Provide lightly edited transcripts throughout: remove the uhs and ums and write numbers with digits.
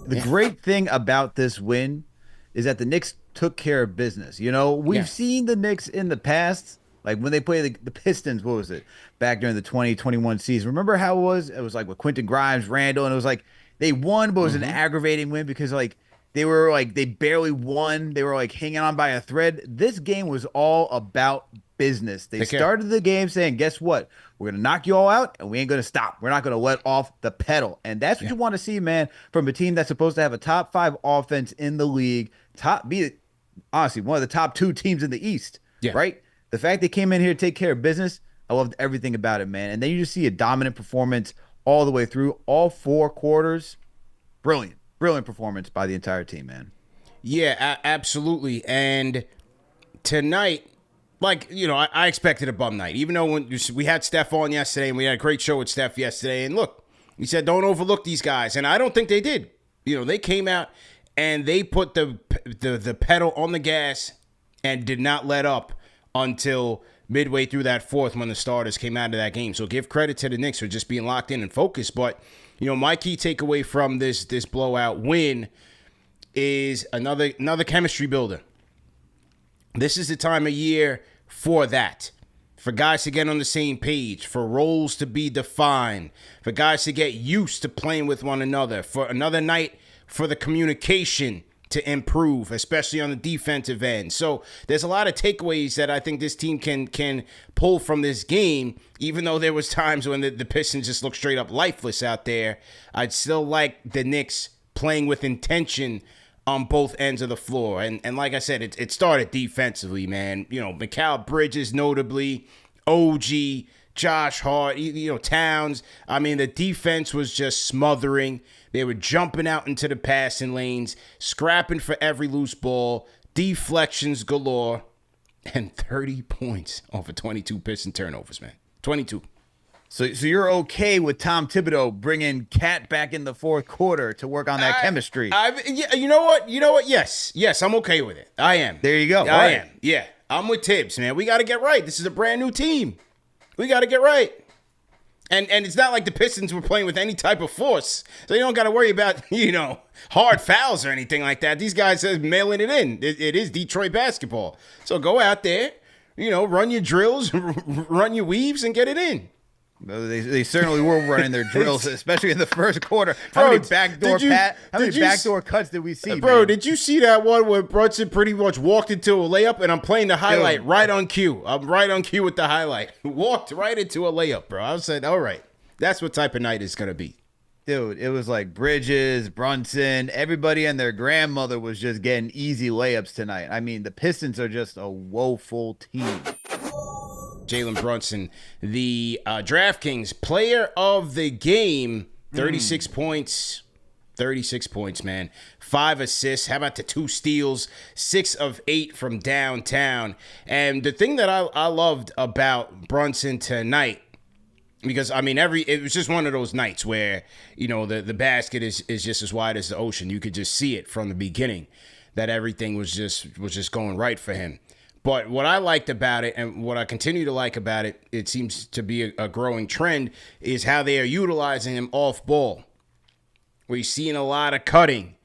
The great thing about this win is that the Knicks took care of business. You know, we've Yeah. seen the Knicks in the past, like when they played the Pistons, what was it, back during the 2021 season. Remember how it was? It was like with Quentin Grimes, Randall, and it was like they won, but it was an Hmm. aggravating win because they barely won. They were like hanging on by a thread. This game was all about business. They Take care. started the game saying, guess what? We're going to knock you all out and we ain't going to stop. We're not going to let off the pedal. And that's what Yeah. you want to see, man, from a team that's supposed to have a top five offense in the league, be honestly one of the top two teams in the East, Yeah. right? The fact they came in here to take care of business, I loved everything about it, man. And then you just see a dominant performance all the way through, all four quarters. Brilliant, brilliant performance by the entire team, man. Yeah, absolutely. And tonight, like, I expected a bum night, even though we had Steph on yesterday and we had a great show with Steph yesterday. And look, he said, don't overlook these guys. And I don't think they did. They came out and they put the pedal on the gas and did not let up until midway through that fourth when the starters came out of that game. So give credit to the Knicks for just being locked in and focused. But, my key takeaway from this blowout win is another chemistry builder. This is the time of year for that. For guys to get on the same page, for roles to be defined, for guys to get used to playing with one another, for another night for the communication to improve, especially on the defensive end. So there's a lot of takeaways that I think this team can pull from this game, even though there was times when the Pistons just looked straight up lifeless out there. I'd still like the Knicks playing with intention on both ends of the floor. And like I said, it started defensively, man. Mikal Bridges notably, OG, Josh Hart, Towns. I mean, the defense was just smothering. They were jumping out into the passing lanes, scrapping for every loose ball, deflections galore, and 30 points off of 22 Piston turnovers, man. 22. So you're okay with Tom Thibodeau bringing Cat back in the fourth quarter to work on that chemistry? Yeah, you know what? Yes, I'm okay with it. I am. There you go. All I right. am. Yeah, I'm with Tibbs, man. We got to get right. This is a brand new team. We got to get right. And it's not like the Pistons were playing with any type of force, so you don't got to worry about hard fouls or anything like that. These guys are mailing it in. It is Detroit basketball. So go out there, run your drills, run your weaves, and get it in. They certainly were running their drills, especially in the first quarter. Bro, How many backdoor cuts did we see, bro? man? Did you see that one where Brunson pretty much walked into a layup, and I'm playing the highlight right on cue. I'm right on cue with the highlight. Walked right into a layup, bro. I said, all right, that's what type of night it's gonna be. Dude, it was like Bridges, Brunson, everybody and their grandmother was just getting easy layups tonight. I mean, the Pistons are just a woeful team. Jalen Brunson, the DraftKings player of the game, 36 points. 36 points, man. 5 assists. How about the 2 steals? 6 of 8 from downtown. And the thing that I loved about Brunson tonight, because, I mean, it was just one of those nights where, the basket is just as wide as the ocean. You could just see it from the beginning that everything was just going right for him. But what I liked about it, and what I continue to like about it, it seems to be a growing trend, is how they are utilizing him off ball. Where you're seeing a lot of cutting.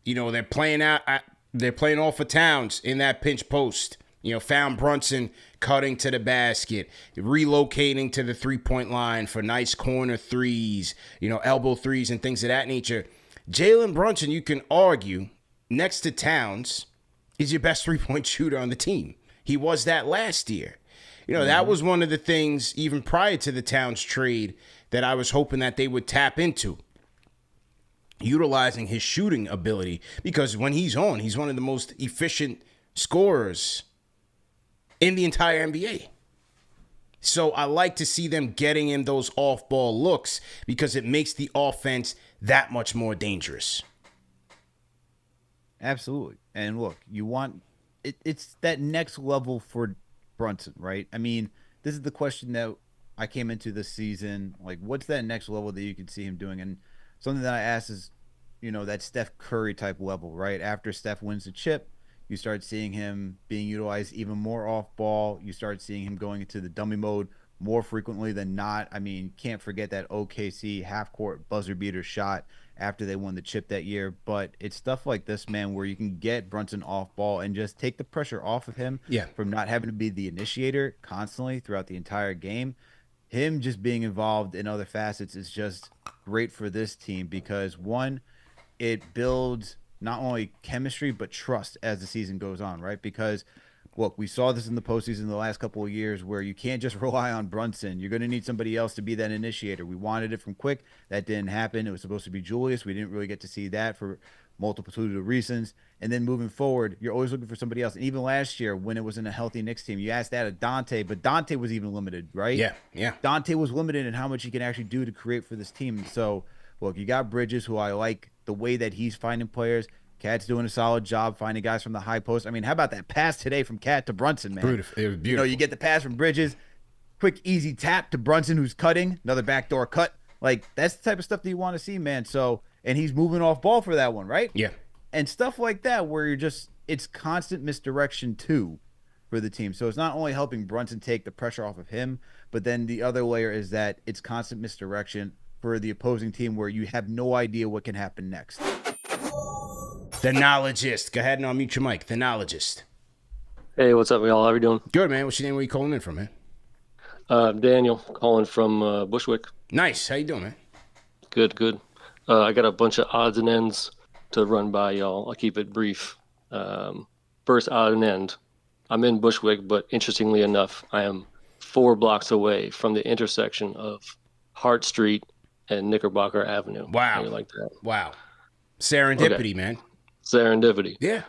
They're playing off of Towns in that pinch post. Found Brunson cutting to the basket, relocating to the three-point line for nice corner threes, elbow threes and things of that nature. Jalen Brunson, you can argue, next to Towns, is your best three-point shooter on the team. He was that last year. That was one of the things, even prior to the Towns trade, that I was hoping that they would tap into. Utilizing his shooting ability. Because when he's on, he's one of the most efficient scorers in the entire NBA. So I like to see them getting in those off-ball looks because it makes the offense that much more dangerous. Absolutely. And look, you want it's that next level for Brunson, right? I mean, this is the question that I came into this season. Like, what's that next level that you can see him doing? And something that I asked is, that Steph Curry type level, right? After Steph wins the chip, you start seeing him being utilized even more off ball. You start seeing him going into the dummy mode more frequently than not. I mean, can't forget that OKC half court buzzer beater shot after they won the chip that year. But it's stuff like this, man, where you can get Brunson off ball and just take the pressure off of him Yeah. from not having to be the initiator constantly throughout the entire game. Him just being involved in other facets is just great for this team because one, it builds not only chemistry but trust as the season goes on, right? Because look, we saw this in the postseason the last couple of years where you can't just rely on Brunson. You're going to need somebody else to be that initiator. We wanted it from Quick. That didn't happen. It was supposed to be Julius. We didn't really get to see that for multitude of reasons. And then moving forward, you're always looking for somebody else. And even last year, when it was in a healthy Knicks team, you asked that of Dante, but Dante was even limited, right? Yeah, yeah. Dante was limited in how much he can actually do to create for this team. So, look, you got Bridges, who I like the way that he's finding players. Cat's doing a solid job finding guys from the high post. I mean, how about that pass today from Cat to Brunson, man? Beautiful. It was beautiful. You know, you get the pass from Bridges, quick, easy tap to Brunson, who's cutting, another backdoor cut. Like, that's the type of stuff that you want to see, man. So, and he's moving off ball for that one, right? Yeah. And stuff like that where you're just, it's constant misdirection too for the team. So it's not only helping Brunson take the pressure off of him, but then the other layer is that it's constant misdirection for the opposing team where you have no idea what can happen next. The Knowledgeist. Go ahead and unmute your mic. The Knowledgeist. Hey, what's up, y'all? How you doing? Good, man. What's your name? Where you calling in from, man? Daniel, calling from Bushwick. Nice. How you doing, man? Good, good. I got a bunch of odds and ends to run by y'all. I'll keep it brief. First odd and end. I'm in Bushwick, but interestingly enough, I am 4 blocks away from the intersection of Hart Street and Knickerbocker Avenue. Wow. How you like that? Wow. Serendipity, Okay. man. Serendipity. Yeah.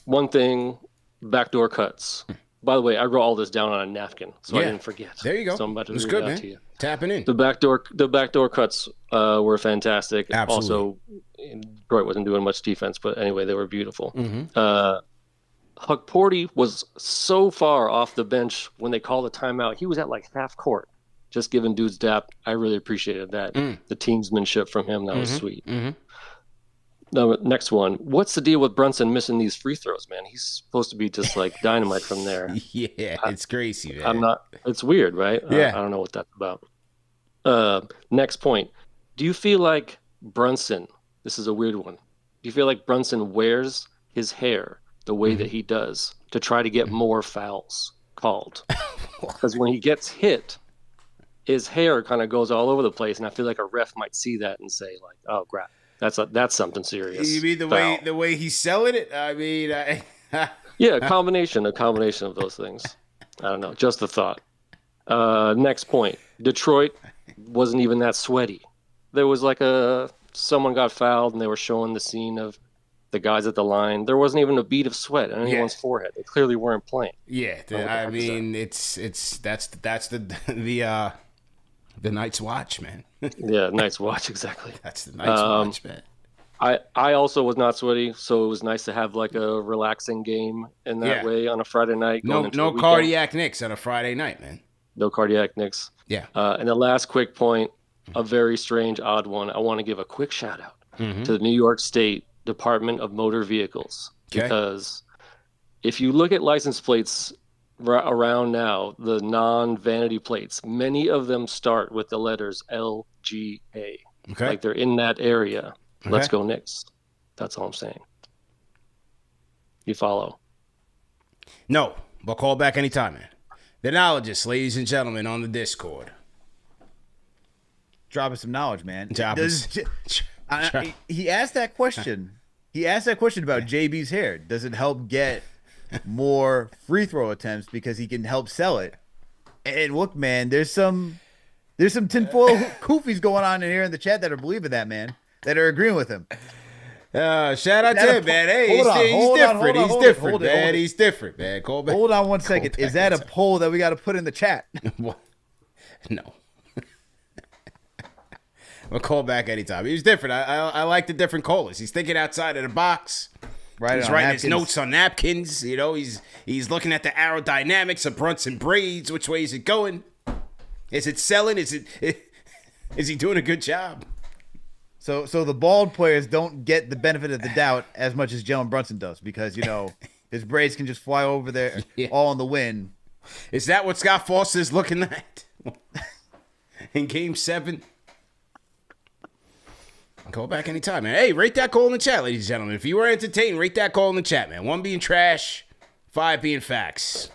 One thing, backdoor cuts. By the way, I wrote all this down on a napkin, so I didn't forget. There you go. So I'm about to That's read good, it out man. to you. Tapping in. The backdoor cuts were fantastic. Absolutely. Also, Detroit wasn't doing much defense, but anyway, they were beautiful. Huck Porty was so far off the bench when they called the timeout. He was at like half court, just giving dudes dap. I really appreciated that. The teamsmanship from him, that was sweet. The next one. What's the deal with Brunson missing these free throws, man? He's supposed to be just like dynamite from there. Yeah, it's crazy, man. It's weird, right? Yeah. I don't know what that's about. Next point. Do you feel like Brunson, this is a weird one. Do you feel like Brunson wears his hair the way that he does to try to get more fouls called? Because when he gets hit, his hair kind of goes all over the place, and I feel like a ref might see that and say, like, "Oh, crap, that's something serious." You mean the way he's selling it? I mean, yeah, a combination of those things. I don't know, just a thought. Next point. Detroit wasn't even that sweaty. There was like someone got fouled, and they were showing the scene of the guys at the line. There wasn't even a bead of sweat on anyone's forehead. They clearly weren't playing. Yeah, I mean, that's the Night's Watch, man. Yeah, Night's Watch, exactly. That's the Night's Watch, man. I also was not sweaty, so it was nice to have like a relaxing game in that way on a Friday night. No cardiac Knicks on a Friday night, man. No cardiac Knicks. Yeah. And the last quick point, a very strange, odd one. I want to give a quick shout out to the New York State Department of Motor Vehicles, because if you look at license plates around now, the non-vanity plates, many of them start with the letters LGA. Okay. Like they're in that area. Okay. Let's go Knicks. That's all I'm saying. You follow? No, but call back anytime, man. The Knowledgeist, ladies and gentlemen, on the Discord. Dropping some knowledge, man. He asked that question. He asked that question about JB's hair. Does it help get more free throw attempts because he can help sell it? And look, man, there's some tinfoil koofies going on in here in the chat that are believing that, man, that are agreeing with him. Shout out to him, man. Hey, he's different. He's different, man. He's different, man. Call back. Hold on one second. Is that a poll that we got to put in the chat? No. We'll call back anytime. He was different. I like the different callers. He's thinking outside of the box. Right. He's writing his notes on napkins. You know, he's looking at the aerodynamics of Brunson braids. Which way is it going? Is it selling? Is he doing a good job? So the bald players don't get the benefit of the doubt as much as Jalen Brunson does, because, you know, his braids can just fly over there all in the wind. Is that what Scott Foster's looking at in Game 7? Call back anytime, man. Hey, rate that call in the chat, ladies and gentlemen. If you were entertained, rate that call in the chat, man. 1 being trash, 5 being facts.